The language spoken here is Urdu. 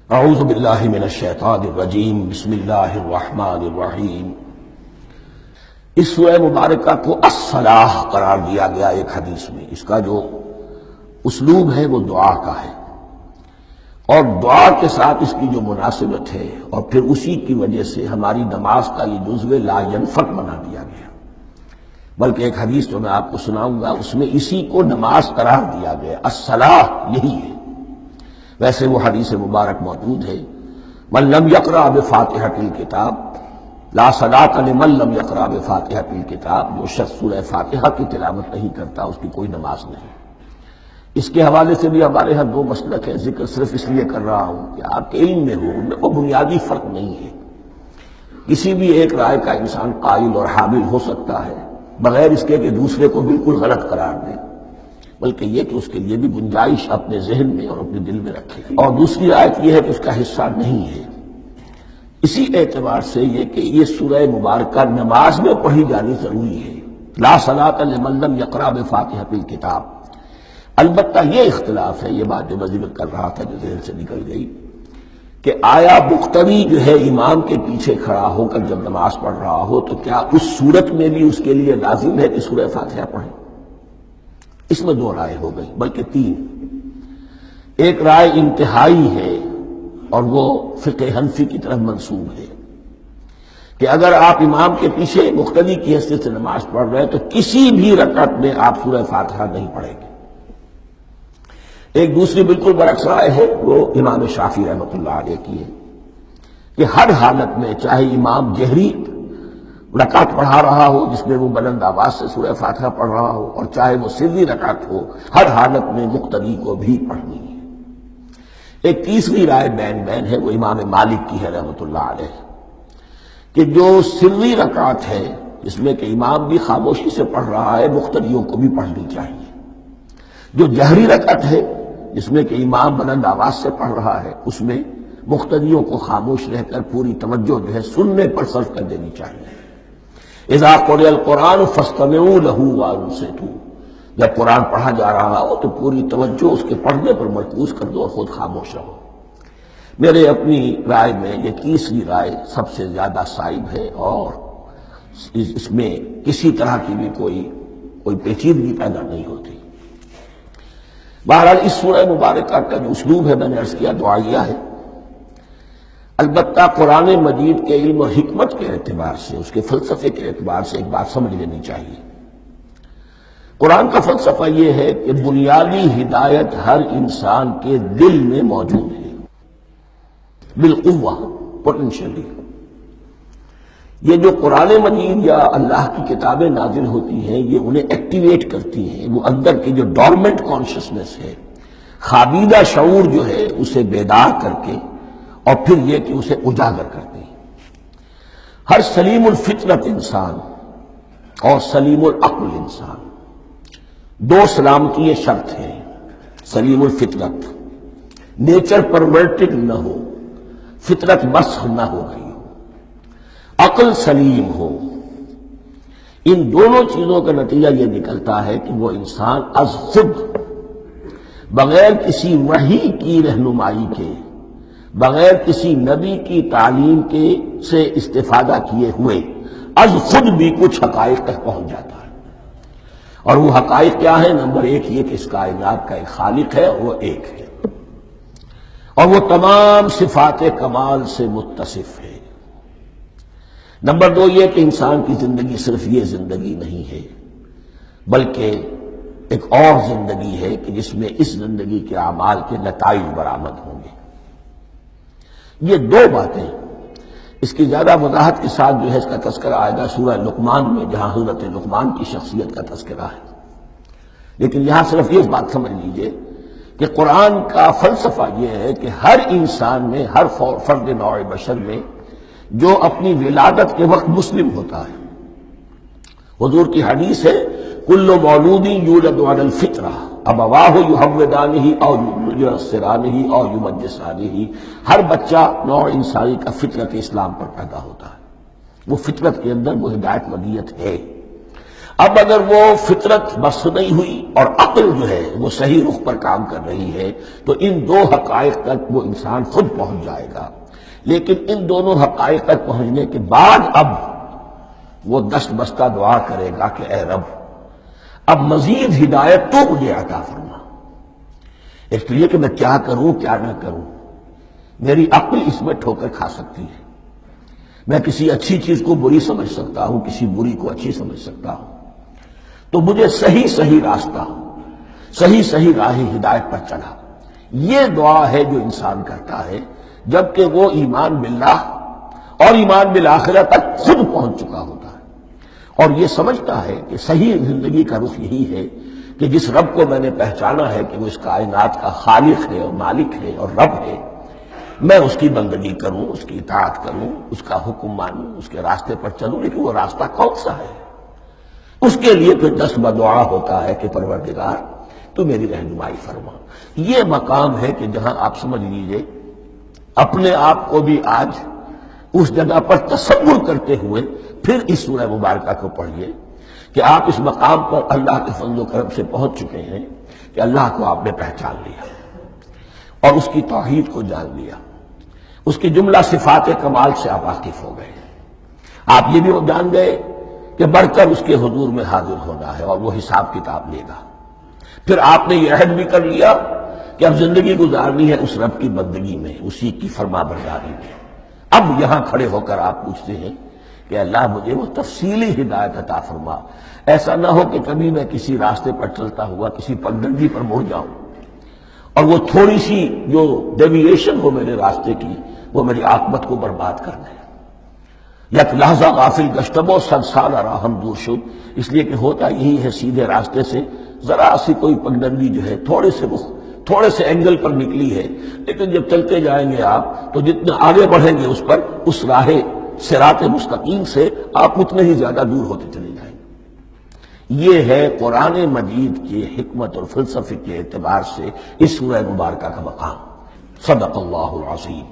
اعوذ باللہ من الشیطان الرجیم بسم اللہ الرحمن الرحیم۔ اس سورہ مبارکہ کو الصلاح قرار دیا گیا ایک حدیث میں۔ اس کا جو اسلوب ہے وہ دعا کا ہے، اور دعا کے ساتھ اس کی جو مناسبت ہے، اور پھر اسی کی وجہ سے ہماری نماز کا یہ جزو لا ینفک بنا دیا گیا۔ بلکہ ایک حدیث جو میں آپ کو سناؤں گا اس میں اسی کو نماز قرار دیا گیا، الصلاح یہی ہے۔ ویسے وہ حدیث مبارک موجود ہے، من لم یقرأ بفاتحۃ الکتاب لا صلاۃ لمن لم یقرأ بفاتحۃ الکتاب، جو شخص سورہ فاتحہ کی تلاوت نہیں کرتا اس کی کوئی نماز نہیں۔ اس کے حوالے سے بھی ہمارے ہاں دو مسلک ہے، ذکر صرف اس لیے کر رہا ہوں کہ آپ کے علم میں ہو، ان میں کوئی بنیادی فرق نہیں ہے۔ کسی بھی ایک رائے کا انسان قائل اور حامل ہو سکتا ہے بغیر اس کے کہ دوسرے کو بالکل غلط قرار دے، بلکہ یہ کہ اس کے لیے بھی گنجائش اپنے ذہن میں اور اپنے دل میں رکھے۔ اور دوسری آیت یہ ہے کہ اس کا حصہ نہیں ہے۔ اسی اعتبار سے یہ کہ یہ سورہ مبارکہ نماز میں پڑھی جانی ضروری ہے، لا صلاۃ لمن لم یقرأ بفاتحۃ الکتاب۔ البتہ یہ اختلاف ہے، یہ بات جو میں ذکر کر رہا تھا جو ذہن سے نکل گئی، کہ آیا مقتدی جو ہے امام کے پیچھے کھڑا ہو کر جب نماز پڑھ رہا ہو تو کیا اس صورت میں بھی اس کے لیے لازم ہے کہ سورہ فاتحہ پڑھے؟ اس میں دو رائے ہو گئی، بلکہ تین۔ ایک رائے انتہائی ہے اور وہ فقہ حنفی کی طرف منسوب ہے کہ اگر آپ امام کے پیچھے مقتدی کی حیثیت سے نماز پڑھ رہے ہیں تو کسی بھی رکعت میں آپ سورہ فاتحہ نہیں پڑھیں گے۔ ایک دوسری بالکل برعکس رائے ہے، وہ امام شافعی رحمۃ اللہ علیہ کی ہے کہ ہر حالت میں چاہے امام جہری رکعت پڑھا رہا ہو جس میں وہ بلند آواز سے سورہ فاتحہ پڑھ رہا ہو، اور چاہے وہ سری رکعت ہو، ہر حالت میں مقتدی کو بھی پڑھنی ہے۔ ایک تیسری رائے بین بین ہے، وہ امام مالک کی ہے رحمۃ اللہ علیہ، کہ جو سری رکعت ہے جس میں کہ امام بھی خاموشی سے پڑھ رہا ہے مقتدیوں کو بھی پڑھنی چاہیے۔ جو جہری رکعت ہے جس میں کہ امام بلند آواز سے پڑھ رہا ہے اس میں مقتدیوں کو خاموش رہ کر پوری توجہ جو ہے سننے پر صرف کر دینی چاہیے۔ اذا قرئ القرآن فاستمعوا له وانصتوا، جب قرآن پڑھا جا رہا ہو تو پوری توجہ اس کے پڑھنے پر مرکوز کر دو اور خود خاموش رہو۔ میرے اپنی رائے میں یہ تیسری رائے سب سے زیادہ صائب ہے، اور اس میں کسی طرح کی بھی کوئی پیچیدگی پیدا نہیں ہوتی۔ بہرحال اس سورہ مبارکہ کا جو اسلوب ہے میں نے عرض کیا دعائیہ ہے، البتہ قرآن مجید کے علم اور حکمت کے اعتبار سے، اس کے فلسفے کے اعتبار سے ایک بات سمجھ لینی چاہیے۔ قرآن کا فلسفہ یہ ہے کہ بنیادی ہدایت ہر انسان کے دل میں موجود ہے، بالقوہ، پوٹینشلی۔ یہ جو قرآن مجید یا اللہ کی کتابیں نازل ہوتی ہیں یہ انہیں ایکٹیویٹ کرتی ہیں، وہ اندر کی جو ڈورمنٹ کانشسنس ہے، خوابیدہ شعور جو ہے اسے بیدار کر کے، اور پھر یہ کہ اسے اجاگر کرتے ہیں۔ ہر سلیم الفطرت انسان اور سلیم العقل انسان، دو سلامتی شرط ہے۔ سلیم الفطرت، نیچر پرورٹڈ نہ ہو، فطرت مسخ نہ ہو گئی ہو، عقل سلیم ہو۔ ان دونوں چیزوں کا نتیجہ یہ نکلتا ہے کہ وہ انسان از خود، بغیر کسی وحی کی رہنمائی کے، بغیر کسی نبی کی تعلیم کے سے استفادہ کیے ہوئے از خود بھی کچھ حقائق تک پہنچ جاتا ہے۔ اور وہ حقائق کیا ہیں؟ نمبر ایک یہ کہ اس کائنات کا ایک خالق ہے، وہ ایک ہے، اور وہ تمام صفات کمال سے متصف ہے۔ نمبر دو یہ کہ انسان کی زندگی صرف یہ زندگی نہیں ہے، بلکہ ایک اور زندگی ہے کہ جس میں اس زندگی کے اعمال کے نتائج برآمد ہوں گے۔ یہ دو باتیں، اس کی زیادہ وضاحت کے ساتھ جو ہے اس کا تذکرہ آئے گا سورہ لقمان میں، جہاں حضرت لقمان کی شخصیت کا تذکرہ ہے۔ لیکن یہاں صرف یہ بات سمجھ لیجئے کہ قرآن کا فلسفہ یہ ہے کہ ہر انسان میں، ہر فرد نوع بشر میں جو اپنی ولادت کے وقت مسلم ہوتا ہے، حضور کی حدیث ہے کل مولود یولد علی الفطرہ ابواہ یحودانہ او ینصرانہ او یمجسانہ، ہر بچہ نوع انسانی کا فطرت اسلام پر پیدا ہوتا ہے، وہ فطرت کے اندر وہ ہدایت ودیت ہے۔ اب اگر وہ فطرت بس نہیں ہوئی اور عقل جو ہے وہ صحیح رخ پر کام کر رہی ہے تو ان دو حقائق تک وہ انسان خود پہنچ جائے گا. لیکن ان دونوں حقائق تک پہنچنے کے بعد اب وہ دست بستہ دعا کرے گا کہ اے رب اب مزید ہدایت تو مجھے عطا فرما. اس لیے کہ میں کیا کروں کیا نہ کروں، میری عقل اس میں ٹھوکر کھا سکتی ہے. میں کسی اچھی چیز کو بری سمجھ سکتا ہوں، کسی بری کو اچھی سمجھ سکتا ہوں. تو مجھے صحیح راستہ، صحیح راہ ہدایت پر چلا. یہ دعا ہے جو انسان کرتا ہے جبکہ وہ ایمان باللہ اور ایمان بالآخرہ تک خود پہنچ چکا ہوتا ہے، اور یہ سمجھتا ہے کہ صحیح زندگی کا رخ یہی ہے کہ جس رب کو میں نے پہچانا ہے کہ وہ اس کائنات کا خالق ہے اور مالک ہے اور رب ہے، میں اس کی بندگی کروں، اس کی اطاعت کروں، اس کا حکم مانوں، اس کے راستے پر چلوں. لیکن وہ راستہ کون سا ہے؟ اس کے لیے پھر دست بدعا ہوتا ہے کہ پروردگار تو میری رہنمائی فرما. یہ مقام ہے کہ جہاں آپ سمجھ لیجئے اپنے آپ کو بھی آج اس جگہ پر تصور کرتے ہوئے پھر اس سورہ مبارکہ کو پڑھیے کہ آپ اس مقام پر اللہ کے فضل و کرم سے پہنچ چکے ہیں کہ اللہ کو آپ نے پہچان لیا اور اس کی توحید کو جان لیا، اس کی جملہ صفات کمال سے آپ واقف ہو گئے. آپ یہ بھی جان گئے کہ بڑھ کر اس کے حضور میں حاضر ہونا ہے اور وہ حساب کتاب لے گا. پھر آپ نے یہ عہد بھی کر لیا کہ اب زندگی گزارنی ہے اس رب کی بندگی میں، اسی کی فرما برداری میں. اب یہاں کھڑے ہو کر آپ پوچھتے ہیں کہ اللہ مجھے وہ تفصیلی ہدایت عطا فرما. ایسا نہ ہو کہ کبھی میں کسی راستے پر چلتا ہوا کسی پگڈنڈی پر مڑ جاؤں اور وہ تھوڑی سی جو ڈیوییشن ہو میرے راستے کی وہ میری عاقبت کو برباد کر دے. یک لحظہ غافل گشتب و صد سال راہم دور شد. اس لیے کہ ہوتا یہی ہے سیدھے راستے سے ذرا سی کوئی پگڈنڈی جو ہے تھوڑے سے اینگل پر نکلی ہے، لیکن جب چلتے جائیں گے آپ تو جتنے آگے بڑھیں گے اس پر، اس راہ صراط مستقیم سے آپ اتنے ہی زیادہ دور ہوتے چلے جائیں گے. یہ ہے قرآن مجید کی حکمت اور فلسفے کے اعتبار سے اس سورہ مبارکہ کا مقام. صدق اللہ العظیم.